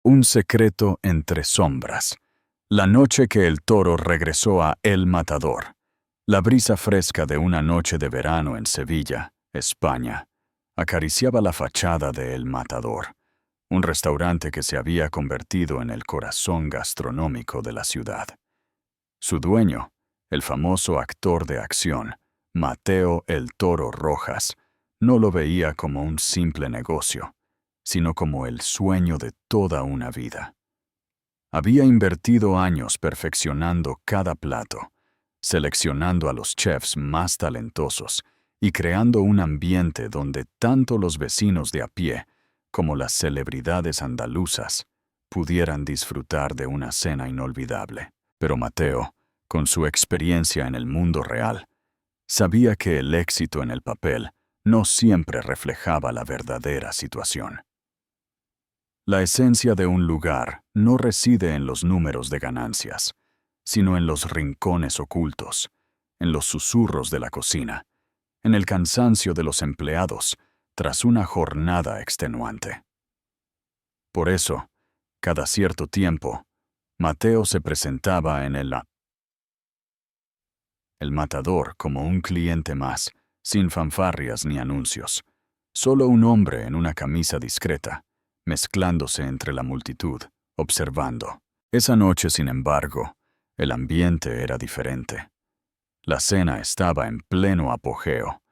Un secreto entre sombras. La noche que el toro regresó a El Matador. La brisa fresca de una noche de verano en Sevilla, España, acariciaba la fachada de El Matador, un restaurante que se había convertido en el corazón gastronómico de la ciudad. Su dueño, el famoso actor de acción, Mateo el Toro Rojas, no lo veía como un simple negocio, sino como el sueño de toda una vida. Había invertido años perfeccionando cada plato, seleccionando a los chefs más talentosos y creando un ambiente donde tanto los vecinos de a pie como las celebridades andaluzas pudieran disfrutar de una cena inolvidable. Pero Mateo, con su experiencia en el mundo real, sabía que el éxito en el papel no siempre reflejaba la verdadera situación. La esencia de un lugar no reside en los números de ganancias, sino en los rincones ocultos, en los susurros de la cocina, en el cansancio de los empleados tras una jornada extenuante. Por eso, cada cierto tiempo, Mateo se presentaba en el Matador como un cliente más, sin fanfarrias ni anuncios, solo un hombre en una camisa discreta, mezclándose entre la multitud, observando. Esa noche, sin embargo, el ambiente era diferente. La cena estaba en pleno apogeo,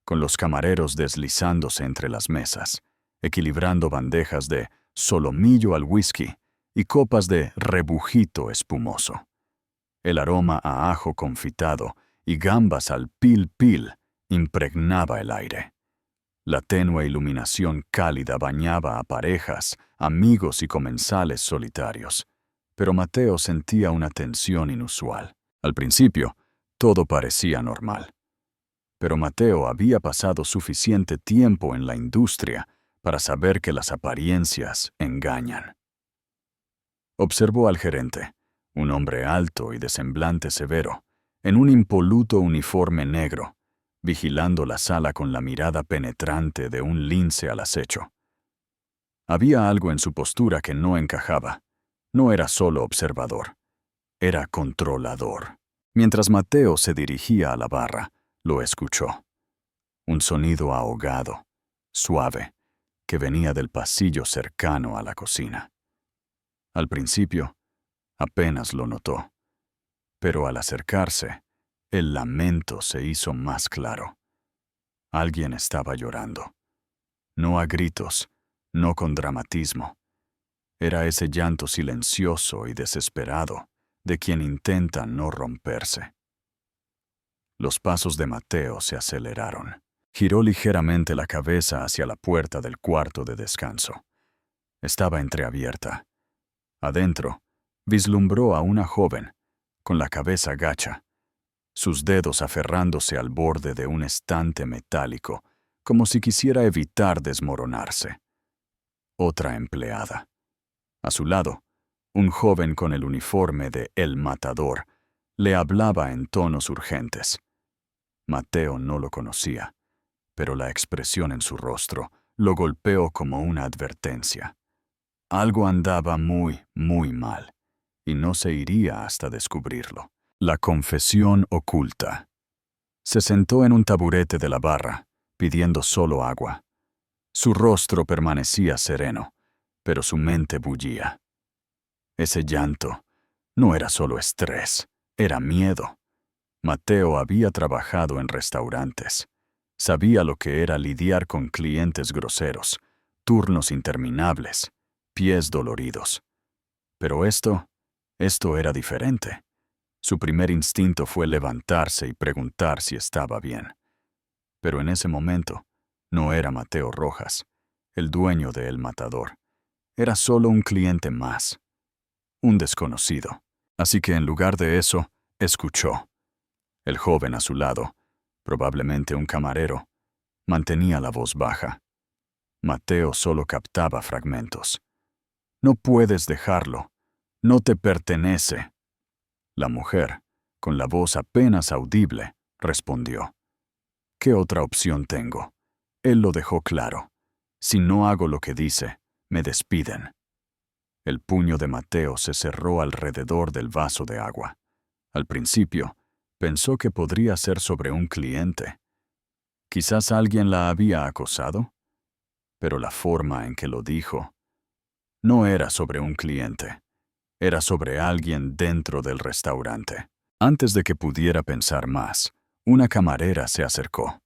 con los camareros deslizándose entre las mesas, equilibrando bandejas de solomillo al whisky y copas de rebujito espumoso. El aroma a ajo confitado y gambas al pil-pil impregnaba el aire. La tenue iluminación cálida bañaba a parejas, amigos y comensales solitarios, pero Mateo sentía una tensión inusual. Al principio, todo parecía normal. Pero Mateo había pasado suficiente tiempo en la industria para saber que las apariencias engañan. Observó al gerente, un hombre alto y de semblante severo, en un impoluto uniforme negro, vigilando la sala con la mirada penetrante de un lince al acecho. Había algo en su postura que no encajaba. No era solo observador, era controlador. Mientras Mateo se dirigía a la barra, lo escuchó. Un sonido ahogado, suave, que venía del pasillo cercano a la cocina. Al principio, apenas lo notó, pero al acercarse, el lamento se hizo más claro. Alguien estaba llorando. No a gritos, no con dramatismo. Era ese llanto silencioso y desesperado de quien intenta no romperse. Los pasos de Mateo se aceleraron. Giró ligeramente la cabeza hacia la puerta del cuarto de descanso. Estaba entreabierta. Adentro, vislumbró a una joven, con la cabeza gacha, sus dedos aferrándose al borde de un estante metálico, como si quisiera evitar desmoronarse. Otra empleada. A su lado, un joven con el uniforme de El Matador le hablaba en tonos urgentes. Mateo no lo conocía, pero la expresión en su rostro lo golpeó como una advertencia. Algo andaba muy, muy mal, y no se iría hasta descubrirlo. La confesión oculta. Se sentó en un taburete de la barra, pidiendo solo agua. Su rostro permanecía sereno, pero su mente bullía. Ese llanto no era solo estrés, era miedo. Mateo había trabajado en restaurantes. Sabía lo que era lidiar con clientes groseros, turnos interminables, pies doloridos. Pero esto era diferente. Su primer instinto fue levantarse y preguntar si estaba bien. Pero en ese momento, no era Mateo Rojas, el dueño de El Matador. Era solo un cliente más, un desconocido. Así que en lugar de eso, escuchó. El joven a su lado, probablemente un camarero, mantenía la voz baja. Mateo solo captaba fragmentos. No puedes dejarlo. No te pertenece. La mujer, con la voz apenas audible, respondió. ¿Qué otra opción tengo? Él lo dejó claro. Si no hago lo que dice, me despiden. El puño de Mateo se cerró alrededor del vaso de agua. Al principio, pensó que podría ser sobre un cliente. Quizás alguien la había acosado, pero la forma en que lo dijo no era sobre un cliente, era sobre alguien dentro del restaurante. Antes de que pudiera pensar más, una camarera se acercó.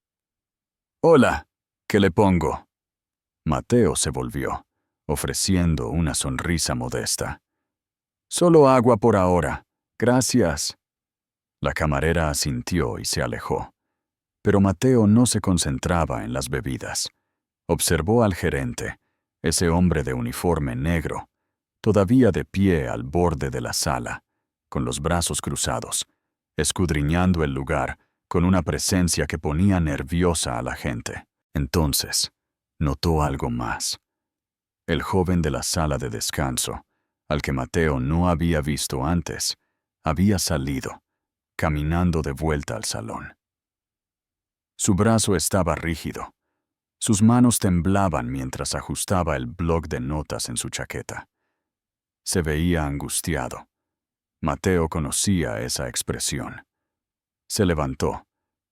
«Hola, ¿qué le pongo?» Mateo se volvió, ofreciendo una sonrisa modesta. «Solo agua por ahora. Gracias». La camarera asintió y se alejó. Pero Mateo no se concentraba en las bebidas. Observó al gerente, ese hombre de uniforme negro, todavía de pie al borde de la sala, con los brazos cruzados, escudriñando el lugar con una presencia que ponía nerviosa a la gente. Entonces, notó algo más. El joven de la sala de descanso, al que Mateo no había visto antes, había salido, caminando de vuelta al salón. Su brazo estaba rígido. Sus manos temblaban mientras ajustaba el bloc de notas en su chaqueta. Se veía angustiado. Mateo conocía esa expresión. Se levantó,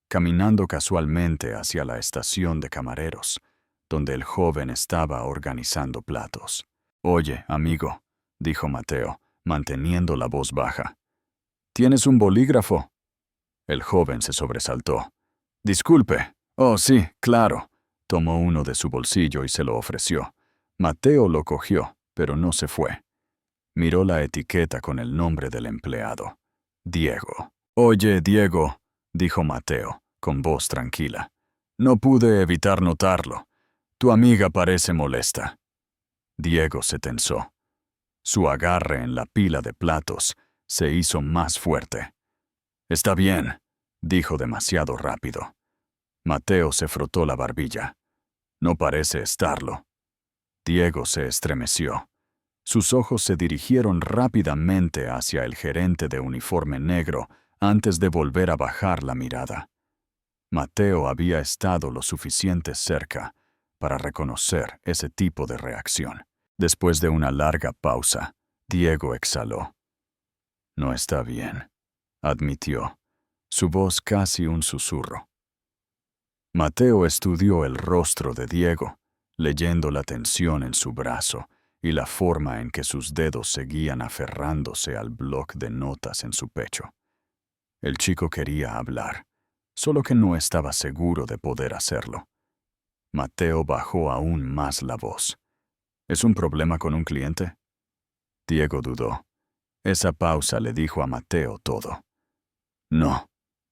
caminando casualmente hacia la estación de camareros, donde el joven estaba organizando platos. «Oye, amigo», dijo Mateo, manteniendo la voz baja. «¿Tienes un bolígrafo?» El joven se sobresaltó. «Disculpe». «Oh, sí, claro». Tomó uno de su bolsillo y se lo ofreció. Mateo lo cogió, pero no se fue. Miró la etiqueta con el nombre del empleado. Diego. «Oye, Diego», dijo Mateo, con voz tranquila. «No pude evitar notarlo. Tu amiga parece molesta». Diego se tensó. Su agarre en la pila de platos se hizo más fuerte. «Está bien», dijo demasiado rápido. Mateo se frotó la barbilla. «No parece estarlo». Diego se estremeció. Sus ojos se dirigieron rápidamente hacia el gerente de uniforme negro antes de volver a bajar la mirada. Mateo había estado lo suficiente cerca para reconocer ese tipo de reacción. Después de una larga pausa, Diego exhaló. «No está bien», admitió, su voz casi un susurro. Mateo estudió el rostro de Diego, leyendo la tensión en su brazo y la forma en que sus dedos seguían aferrándose al bloc de notas en su pecho. El chico quería hablar, solo que no estaba seguro de poder hacerlo. Mateo bajó aún más la voz. «¿Es un problema con un cliente?» Diego dudó. Esa pausa le dijo a Mateo todo. «No»,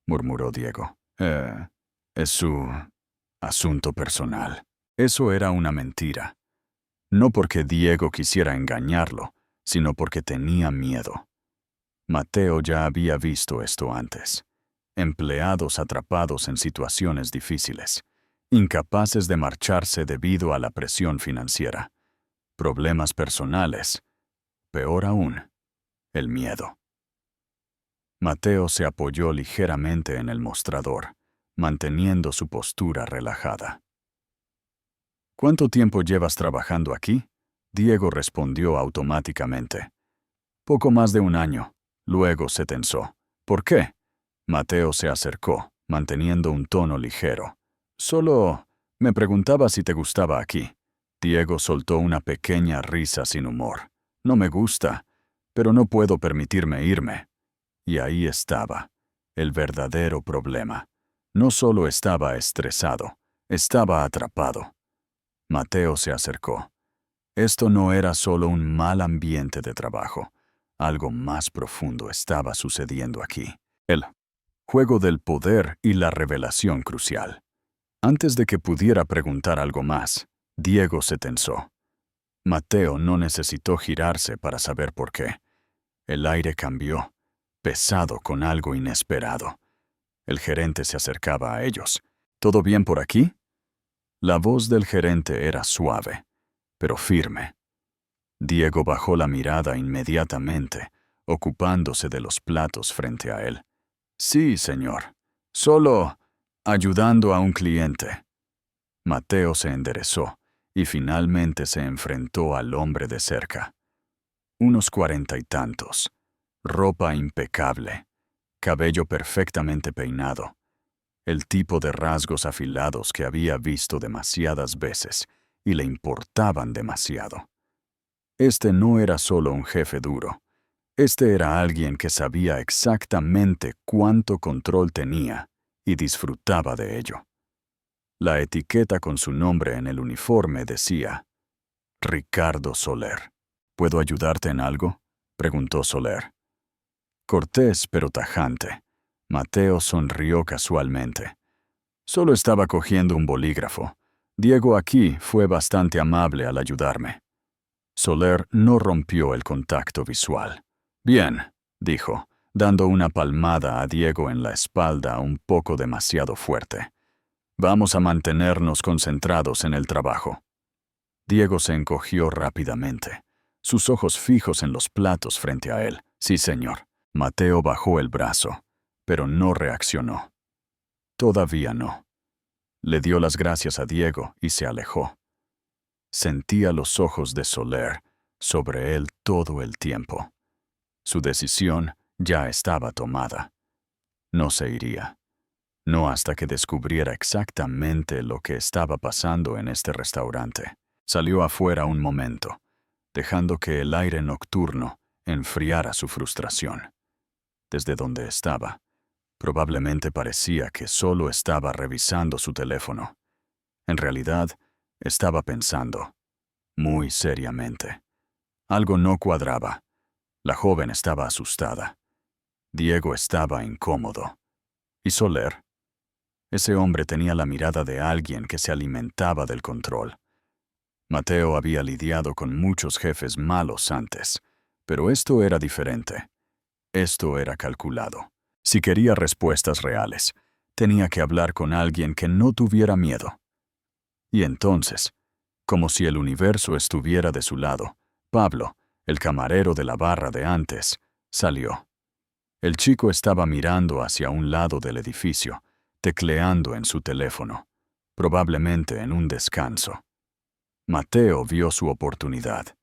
murmuró Diego. Es su asunto personal». Eso era una mentira. No porque Diego quisiera engañarlo, sino porque tenía miedo. Mateo ya había visto esto antes. Empleados atrapados en situaciones difíciles, incapaces de marcharse debido a la presión financiera. Problemas personales. Peor aún, el miedo. Mateo se apoyó ligeramente en el mostrador, manteniendo su postura relajada. «¿Cuánto tiempo llevas trabajando aquí?» Diego respondió automáticamente. «Poco más de un año». Luego se tensó. «¿Por qué?» Mateo se acercó, manteniendo un tono ligero. «Solo me preguntaba si te gustaba aquí». Diego soltó una pequeña risa sin humor. «No me gusta, pero no puedo permitirme irme». Y ahí estaba, el verdadero problema. No solo estaba estresado, estaba atrapado. Mateo se acercó. Esto no era solo un mal ambiente de trabajo. Algo más profundo estaba sucediendo aquí. El juego del poder y la revelación crucial. Antes de que pudiera preguntar algo más, Diego se tensó. Mateo no necesitó girarse para saber por qué. El aire cambió, pesado con algo inesperado. El gerente se acercaba a ellos. «¿Todo bien por aquí?» La voz del gerente era suave, pero firme. Diego bajó la mirada inmediatamente, ocupándose de los platos frente a él. «Sí, señor. Solo ayudando a un cliente». Mateo se enderezó y finalmente se enfrentó al hombre de cerca. unos 40 y tantos, ropa impecable, cabello perfectamente peinado, el tipo de rasgos afilados que había visto demasiadas veces y le importaban demasiado. Este no era solo un jefe duro. Este era alguien que sabía exactamente cuánto control tenía y disfrutaba de ello. La etiqueta con su nombre en el uniforme decía, Ricardo Soler. ¿Puedo ayudarte en algo?, preguntó Soler. Cortés pero tajante, Mateo sonrió casualmente. Solo estaba cogiendo un bolígrafo. Diego aquí fue bastante amable al ayudarme. Soler no rompió el contacto visual. Bien, dijo, dando una palmada a Diego en la espalda un poco demasiado fuerte. Vamos a mantenernos concentrados en el trabajo. Diego se encogió rápidamente, sus ojos fijos en los platos frente a él. Sí, señor. Mateo bajó el brazo, pero no reaccionó. Todavía no. Le dio las gracias a Diego y se alejó. Sentía los ojos de Soler sobre él todo el tiempo. Su decisión ya estaba tomada. No se iría. No hasta que descubriera exactamente lo que estaba pasando en este restaurante. Salió afuera un momento, dejando que el aire nocturno enfriara su frustración. Desde donde estaba, probablemente parecía que solo estaba revisando su teléfono. En realidad, estaba pensando, muy seriamente. Algo no cuadraba. La joven estaba asustada. Diego estaba incómodo. ¿Y Soler? Ese hombre tenía la mirada de alguien que se alimentaba del control. Mateo había lidiado con muchos jefes malos antes, pero esto era diferente. Esto era calculado. Si quería respuestas reales, tenía que hablar con alguien que no tuviera miedo. Y entonces, como si el universo estuviera de su lado, Pablo, el camarero de la barra de antes, salió. El chico estaba mirando hacia un lado del edificio, tecleando en su teléfono, probablemente en un descanso. Mateo vio su oportunidad.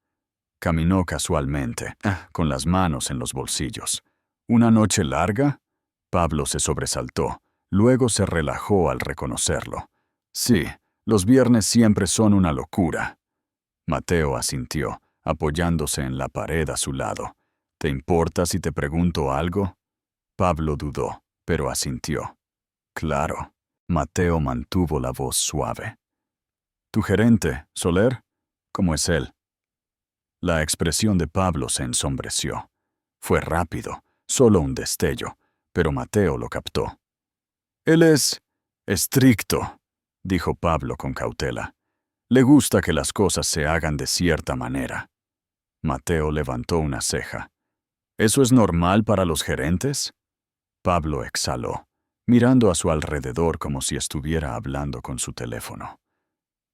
Caminó casualmente, con las manos en los bolsillos. ¿Una noche larga? Pablo se sobresaltó, luego se relajó al reconocerlo. Sí, los viernes siempre son una locura. Mateo asintió, apoyándose en la pared a su lado. ¿Te importa si te pregunto algo? Pablo dudó, pero asintió. Claro. Mateo mantuvo la voz suave. ¿Tu gerente, Soler? ¿Cómo es él? La expresión de Pablo se ensombreció. Fue rápido, solo un destello, pero Mateo lo captó. Él es estricto, dijo Pablo con cautela. Le gusta que las cosas se hagan de cierta manera. Mateo levantó una ceja. ¿Eso es normal para los gerentes? Pablo exhaló, mirando a su alrededor como si estuviera hablando con su teléfono.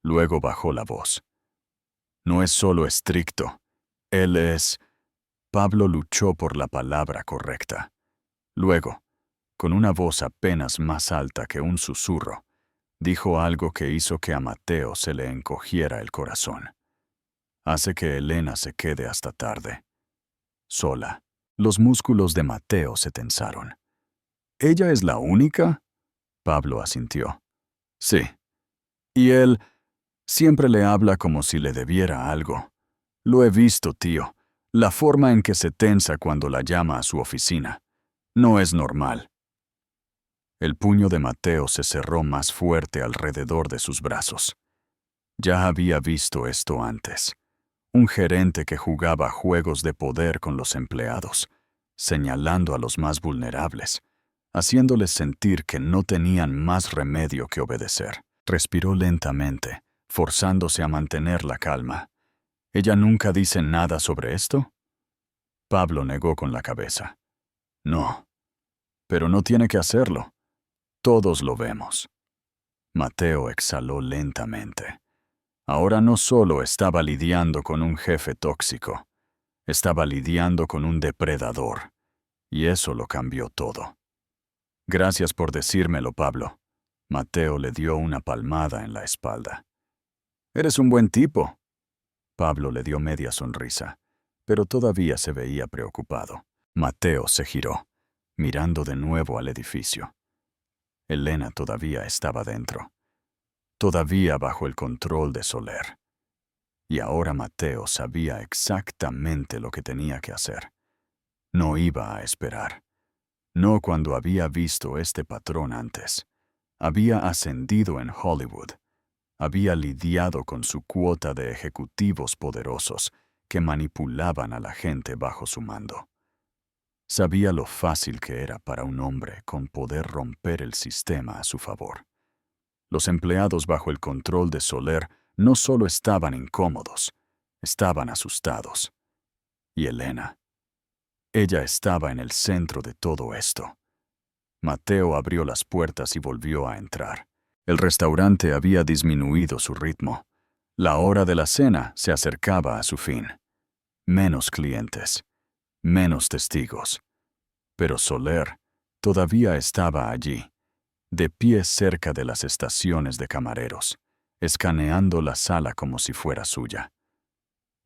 Luego bajó la voz. No es solo estricto. Él es... Pablo luchó por la palabra correcta. Luego, con una voz apenas más alta que un susurro, dijo algo que hizo que a Mateo se le encogiera el corazón. Hace que Elena se quede hasta tarde. Sola. Los músculos de Mateo se tensaron. ¿Ella es la única? Pablo asintió. Sí. Y él siempre le habla como si le debiera algo. Lo he visto, tío. La forma en que se tensa cuando la llama a su oficina. No es normal. El puño de Mateo se cerró más fuerte alrededor de sus brazos. Ya había visto esto antes. Un gerente que jugaba juegos de poder con los empleados, señalando a los más vulnerables, haciéndoles sentir que no tenían más remedio que obedecer. Respiró lentamente, forzándose a mantener la calma. ¿Ella nunca dice nada sobre esto? Pablo negó con la cabeza. No. Pero no tiene que hacerlo. Todos lo vemos. Mateo exhaló lentamente. Ahora no solo estaba lidiando con un jefe tóxico, estaba lidiando con un depredador, y eso lo cambió todo. Gracias por decírmelo, Pablo. Mateo le dio una palmada en la espalda. Eres un buen tipo. Pablo le dio media sonrisa. pero todavía se veía preocupado. Mateo se giró, mirando de nuevo al edificio. Elena todavía estaba dentro, todavía bajo el control de Soler. Y ahora Mateo sabía exactamente lo que tenía que hacer. No iba a esperar. No cuando había visto este patrón antes. Había ascendido en Hollywood. Había lidiado con su cuota de ejecutivos poderosos que manipulaban a la gente bajo su mando. Sabía lo fácil que era para un hombre con poder romper el sistema a su favor. Los empleados bajo el control de Soler no solo estaban incómodos, estaban asustados. Y Elena. Ella estaba en el centro de todo esto. Mateo abrió las puertas y volvió a entrar. El restaurante había disminuido su ritmo. La hora de la cena se acercaba a su fin. Menos clientes, menos testigos. Pero Soler todavía estaba allí, de pie cerca de las estaciones de camareros, escaneando la sala como si fuera suya.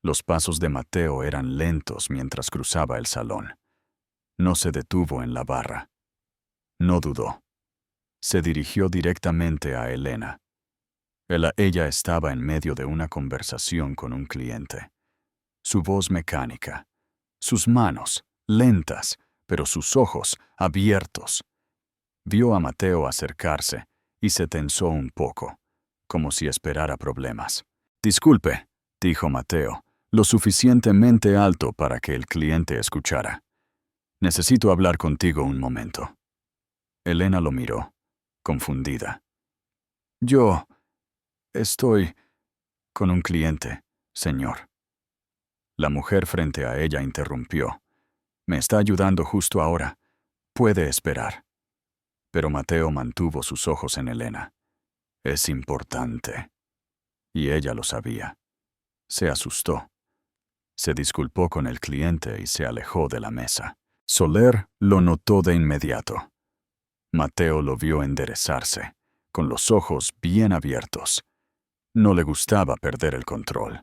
Los pasos de Mateo eran lentos mientras cruzaba el salón. No se detuvo en la barra. No dudó. Se dirigió directamente a Elena. Ella estaba en medio de una conversación con un cliente. Su voz mecánica, sus manos, lentas, pero sus ojos abiertos. Vio a Mateo acercarse y se tensó un poco, como si esperara problemas. «Disculpe», dijo Mateo, lo suficientemente alto para que el cliente escuchara. «Necesito hablar contigo un momento». Elena lo miró, confundida. «Yo estoy con un cliente, señor». La mujer frente a ella interrumpió. «Me está ayudando justo ahora. Puede esperar». Pero Mateo mantuvo sus ojos en Elena. «Es importante». Y ella lo sabía. Se asustó. Se disculpó con el cliente y se alejó de la mesa. Soler lo notó de inmediato. Mateo lo vio enderezarse, con los ojos bien abiertos. No le gustaba perder el control.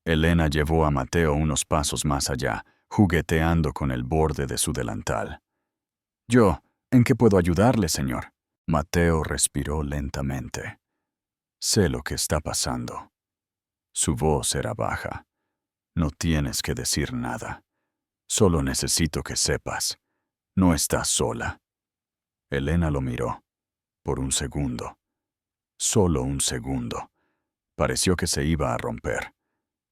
Elena llevó a Mateo unos pasos más allá, jugueteando con el borde de su delantal. «¿En qué puedo ayudarle, señor?» Mateo respiró lentamente. «Sé lo que está pasando». Su voz era baja. «No tienes que decir nada. Solo necesito que sepas. No estás sola». Elena lo miró. Por un segundo. Solo un segundo. Pareció que se iba a romper.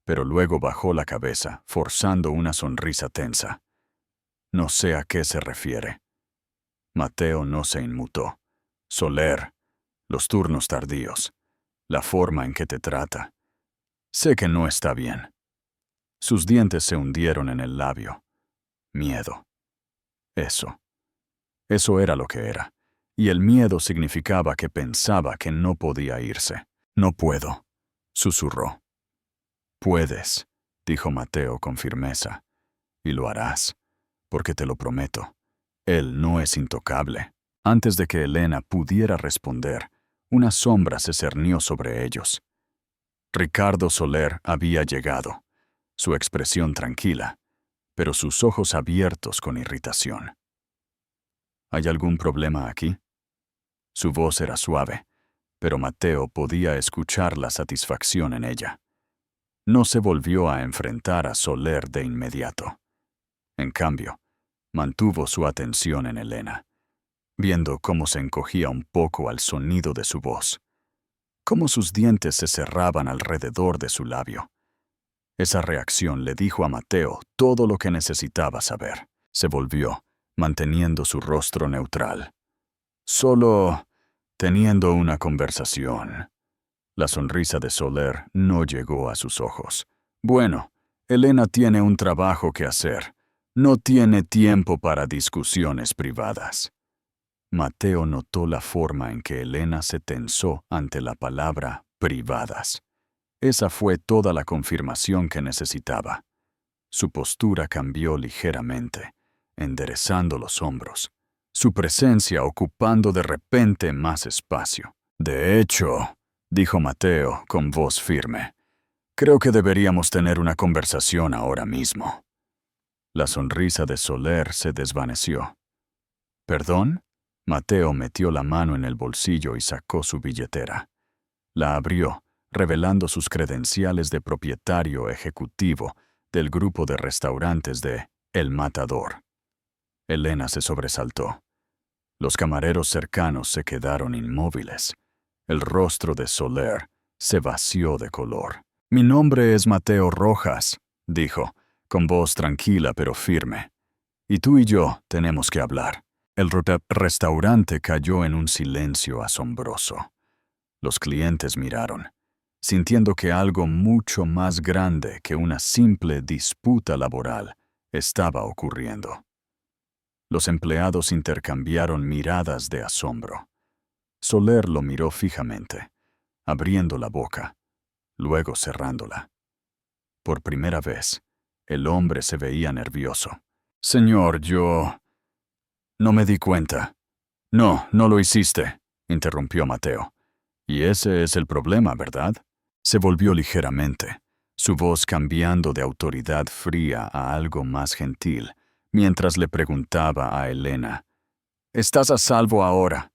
Pero luego bajó la cabeza, forzando una sonrisa tensa. No sé a qué se refiere. Mateo no se inmutó. Soler, los turnos tardíos, la forma en que te trata. Sé que no está bien. Sus dientes se hundieron en el labio. Miedo. Eso era lo que era. Y el miedo significaba que pensaba que no podía irse. «No puedo», susurró. «Puedes», dijo Mateo con firmeza. «Y lo harás, porque te lo prometo. Él no es intocable». Antes de que Elena pudiera responder, una sombra se cernió sobre ellos. Ricardo Soler había llegado, su expresión tranquila, pero sus ojos abiertos con irritación. «¿Hay algún problema aquí?» Su voz era suave, pero Mateo podía escuchar la satisfacción en ella. No se volvió a enfrentar a Soler de inmediato. En cambio, mantuvo su atención en Elena, viendo cómo se encogía un poco al sonido de su voz, cómo sus dientes se cerraban alrededor de su labio. Esa reacción le dijo a Mateo todo lo que necesitaba saber. Se volvió, manteniendo su rostro neutral. «Solo teniendo una conversación». La sonrisa de Soler no llegó a sus ojos. «Bueno, Elena tiene un trabajo que hacer. No tiene tiempo para discusiones privadas». Mateo notó la forma en que Elena se tensó ante la palabra privadas. Esa fue toda la confirmación que necesitaba. Su postura cambió ligeramente, enderezando los hombros, su presencia ocupando de repente más espacio. «De hecho», dijo Mateo con voz firme, Creo que deberíamos tener una conversación ahora mismo. La sonrisa de Soler se desvaneció. ¿Perdón? Mateo metió la mano en el bolsillo y sacó su billetera. La abrió, revelando sus credenciales de propietario ejecutivo del grupo de restaurantes de El Matador. Elena se sobresaltó. Los camareros cercanos se quedaron inmóviles. El rostro de Soler se vació de color. «Mi nombre es Mateo Rojas», dijo, con voz tranquila pero firme. «Y tú y yo tenemos que hablar». El restaurante cayó en un silencio asombroso. Los clientes miraron, sintiendo que algo mucho más grande que una simple disputa laboral estaba ocurriendo. Los empleados intercambiaron miradas de asombro. Soler lo miró fijamente, abriendo la boca, luego cerrándola. Por primera vez, el hombre se veía nervioso. «Señor, yo... no me di cuenta». «No, no lo hiciste», interrumpió Mateo. «Y ese es el problema, ¿verdad?». Se volvió ligeramente, su voz cambiando de autoridad fría a algo más gentil, mientras le preguntaba a Elena, «¿Estás a salvo ahora?».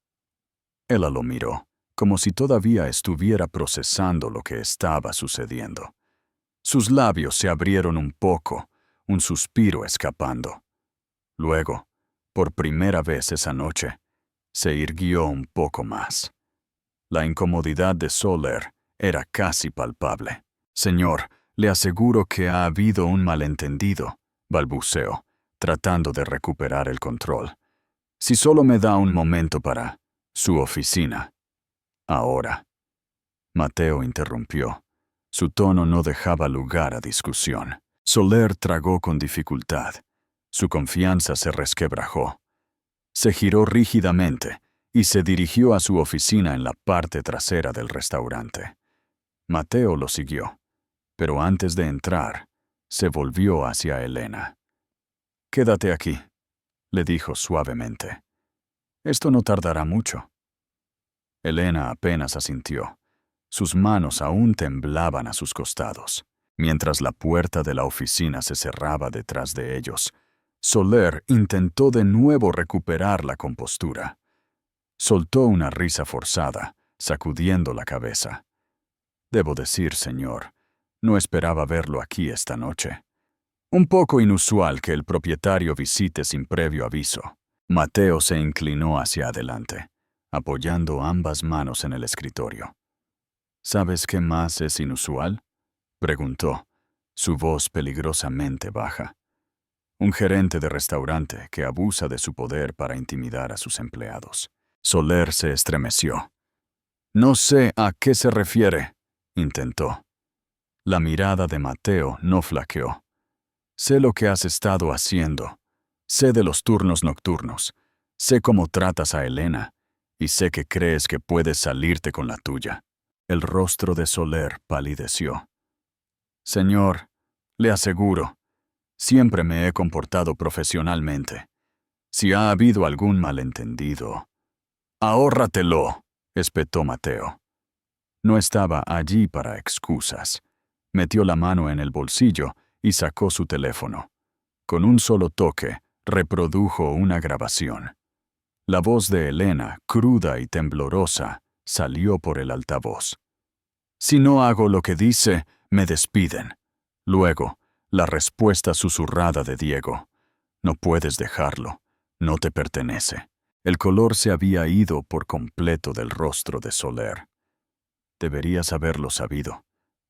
Ella lo miró, como si todavía estuviera procesando lo que estaba sucediendo. Sus labios se abrieron un poco, un suspiro escapando. Luego, por primera vez esa noche, se irguió un poco más. La incomodidad de Soler era casi palpable. «Señor, le aseguro que ha habido un malentendido», balbuceó, tratando de recuperar el control. «Si solo me da un momento para su oficina». «Ahora». Mateo interrumpió. Su tono no dejaba lugar a discusión. Soler tragó con dificultad. Su confianza se resquebrajó. Se giró rígidamente y se dirigió a su oficina en la parte trasera del restaurante. Mateo lo siguió, pero antes de entrar, se volvió hacia Elena. «Quédate aquí», le dijo suavemente. «Esto no tardará mucho». Elena apenas asintió. Sus manos aún temblaban a sus costados. Mientras la puerta de la oficina se cerraba detrás de ellos, Soler intentó de nuevo recuperar la compostura. Soltó una risa forzada, sacudiendo la cabeza. «Debo decir, señor, no esperaba verlo aquí esta noche. Un poco inusual que el propietario visite sin previo aviso». Mateo se inclinó hacia adelante, apoyando ambas manos en el escritorio. «¿Sabes qué más es inusual?», preguntó, su voz peligrosamente baja. «Un gerente de restaurante que abusa de su poder para intimidar a sus empleados». Soler se estremeció. «No sé a qué se refiere», intentó. La mirada de Mateo no flaqueó. «Sé lo que has estado haciendo. Sé de los turnos nocturnos. Sé cómo tratas a Elena. Y sé que crees que puedes salirte con la tuya». El rostro de Soler palideció. «Señor, le aseguro, siempre me he comportado profesionalmente. Si ha habido algún malentendido...». «Ahórratelo», espetó Mateo. No estaba allí para excusas. Metió la mano en el bolsillo y sacó su teléfono. Con un solo toque, reprodujo una grabación. La voz de Elena, cruda y temblorosa, salió por el altavoz. «Si no hago lo que dice, me despiden». Luego, la respuesta susurrada de Diego. «No puedes dejarlo. No te pertenece». El color se había ido por completo del rostro de Soler. «Deberías haberlo sabido»,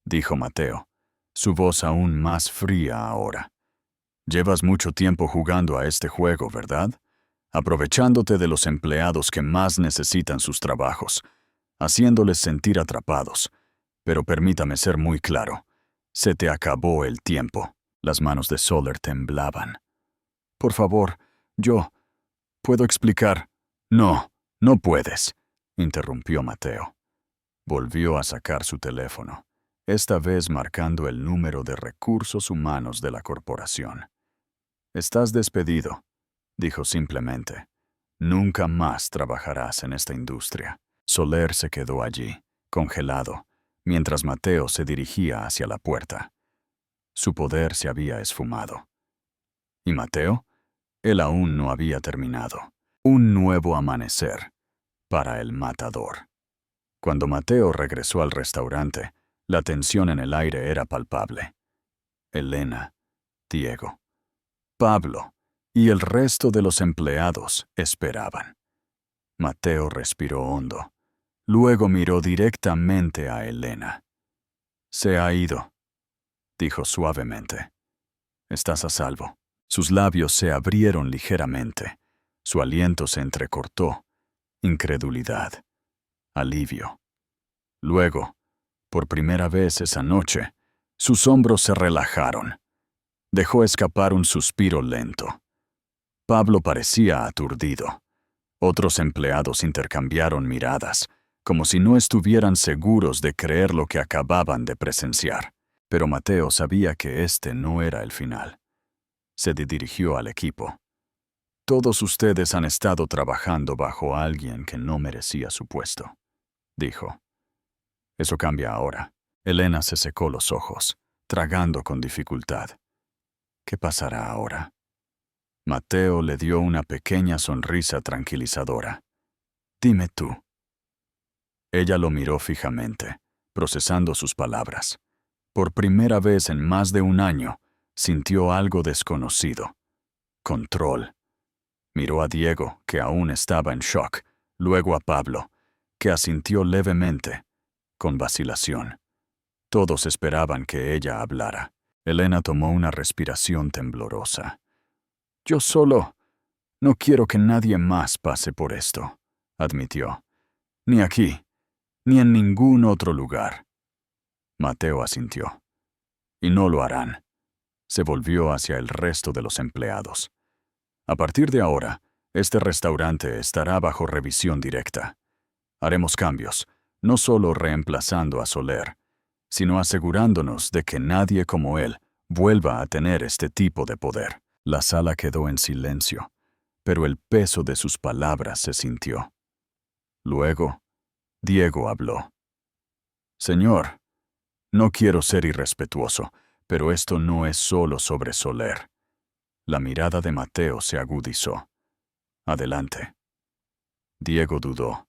dijo Mateo, su voz aún más fría ahora. «Llevas mucho tiempo jugando a este juego, ¿verdad? Aprovechándote de los empleados que más necesitan sus trabajos, haciéndoles sentir atrapados. Pero permítame ser muy claro. Se te acabó el tiempo». Las manos de Soler temblaban. «Por favor, ¿puedo explicar?» «No, no puedes», interrumpió Mateo. Volvió a sacar su teléfono, esta vez marcando el número de recursos humanos de la corporación. «Estás despedido», dijo simplemente. «Nunca más trabajarás en esta industria». Soler se quedó allí, congelado, mientras Mateo se dirigía hacia la puerta. Su poder se había esfumado. ¿Y Mateo? Él aún no había terminado. Un nuevo amanecer para el matador. Cuando Mateo regresó al restaurante, la tensión en el aire era palpable. Elena, Diego, Pablo y el resto de los empleados esperaban. Mateo respiró hondo. Luego miró directamente a Elena. «Se ha ido», dijo suavemente. «Estás a salvo». Sus labios se abrieron ligeramente. Su aliento se entrecortó. Incredulidad. Alivio. Luego, por primera vez esa noche, sus hombros se relajaron. Dejó escapar un suspiro lento. Pablo parecía aturdido. Otros empleados intercambiaron miradas, como si no estuvieran seguros de creer lo que acababan de presenciar. Pero Mateo sabía que este no era el final. Se dirigió al equipo. «Todos ustedes han estado trabajando bajo alguien que no merecía su puesto», dijo. «Eso cambia ahora». Elena se secó los ojos, tragando con dificultad. «¿Qué pasará ahora?» Mateo le dio una pequeña sonrisa tranquilizadora. «Dime tú». Ella lo miró fijamente, procesando sus palabras. Por primera vez en más de un año, sintió algo desconocido. Control. Miró a Diego, que aún estaba en shock, luego a Pablo, que asintió levemente, con vacilación. Todos esperaban que ella hablara. Elena tomó una respiración temblorosa. «Yo solo no quiero que nadie más pase por esto», admitió. «Ni aquí, ni en ningún otro lugar». Mateo asintió. «Y no lo harán». Se volvió hacia el resto de los empleados. «A partir de ahora, este restaurante estará bajo revisión directa. Haremos cambios, no solo reemplazando a Soler, sino asegurándonos de que nadie como él vuelva a tener este tipo de poder». La sala quedó en silencio, pero el peso de sus palabras se sintió. Luego, Diego habló. «Señor, no quiero ser irrespetuoso, pero esto no es solo sobre Soler». La mirada de Mateo se agudizó. «Adelante». Diego dudó,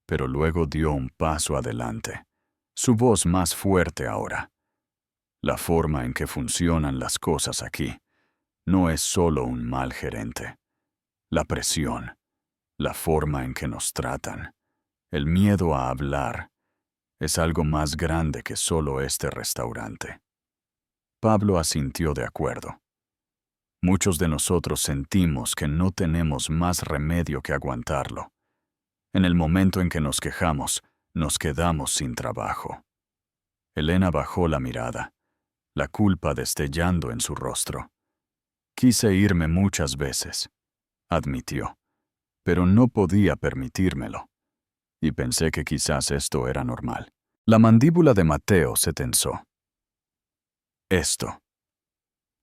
pero luego dio un paso adelante, su voz más fuerte ahora. «La forma en que funcionan las cosas aquí no es solo un mal gerente. La presión, la forma en que nos tratan, el miedo a hablar, es algo más grande que solo este restaurante». Pablo asintió de acuerdo. «Muchos de nosotros sentimos que no tenemos más remedio que aguantarlo. En el momento en que nos quejamos, nos quedamos sin trabajo». Elena bajó la mirada, la culpa destellando en su rostro. «Quise irme muchas veces», admitió, «pero no podía permitírmelo. Y pensé que quizás esto era normal». La mandíbula de Mateo se tensó. Esto.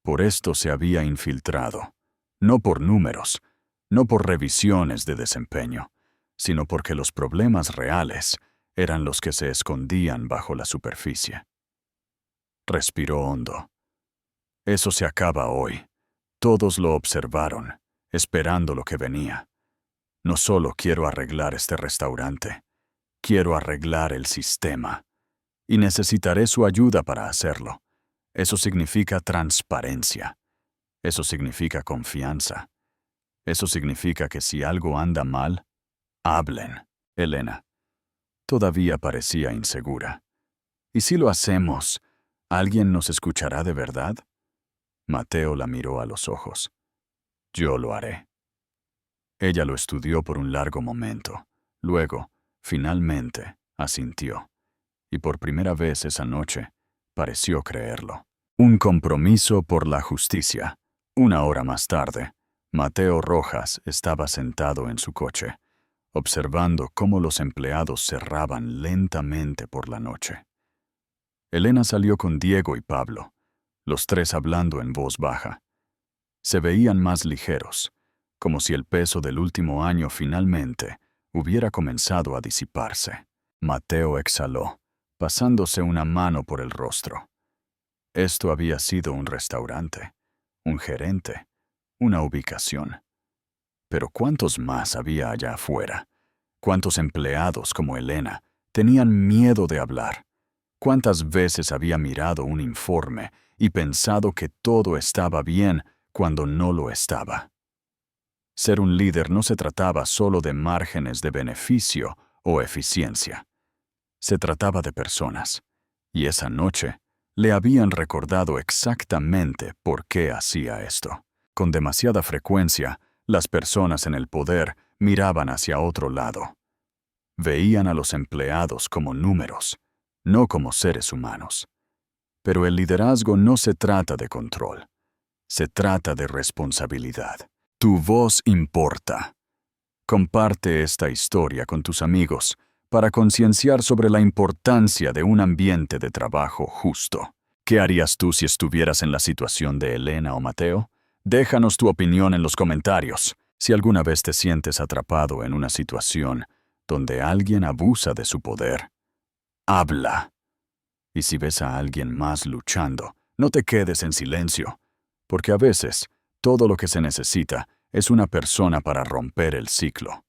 Por esto se había infiltrado, no por números, no por revisiones de desempeño, sino porque los problemas reales eran los que se escondían bajo la superficie. Respiró hondo. «Eso se acaba hoy». Todos lo observaron, esperando lo que venía. «No solo quiero arreglar este restaurante, quiero arreglar el sistema. Y necesitaré su ayuda para hacerlo. Eso significa transparencia. Eso significa confianza. Eso significa que si algo anda mal, hablen». Elena todavía parecía insegura. «¿Y si lo hacemos, alguien nos escuchará de verdad?» Mateo la miró a los ojos. «Yo lo haré». Ella lo estudió por un largo momento. Luego, finalmente, asintió. Y por primera vez esa noche, pareció creerlo. Un compromiso por la justicia. Una hora más tarde, Mateo Rojas estaba sentado en su coche, observando cómo los empleados cerraban lentamente por la noche. Elena salió con Diego y Pablo, los tres hablando en voz baja. Se veían más ligeros, como si el peso del último año finalmente hubiera comenzado a disiparse. Mateo exhaló, pasándose una mano por el rostro. Esto había sido un restaurante, un gerente, una ubicación. Pero ¿cuántos más había allá afuera? ¿Cuántos empleados como Elena tenían miedo de hablar? ¿Cuántas veces había mirado un informe y pensado que todo estaba bien cuando no lo estaba? Ser un líder no se trataba solo de márgenes de beneficio o eficiencia. Se trataba de personas, y esa noche le habían recordado exactamente por qué hacía esto. Con demasiada frecuencia, las personas en el poder miraban hacia otro lado. Veían a los empleados como números, no como seres humanos. Pero el liderazgo no se trata de control, se trata de responsabilidad. Tu voz importa. Comparte esta historia con tus amigos para concienciar sobre la importancia de un ambiente de trabajo justo. ¿Qué harías tú si estuvieras en la situación de Elena o Mateo? Déjanos tu opinión en los comentarios. Si alguna vez te sientes atrapado en una situación donde alguien abusa de su poder, habla. Y si ves a alguien más luchando, no te quedes en silencio, porque a veces todo lo que se necesita es una persona para romper el ciclo.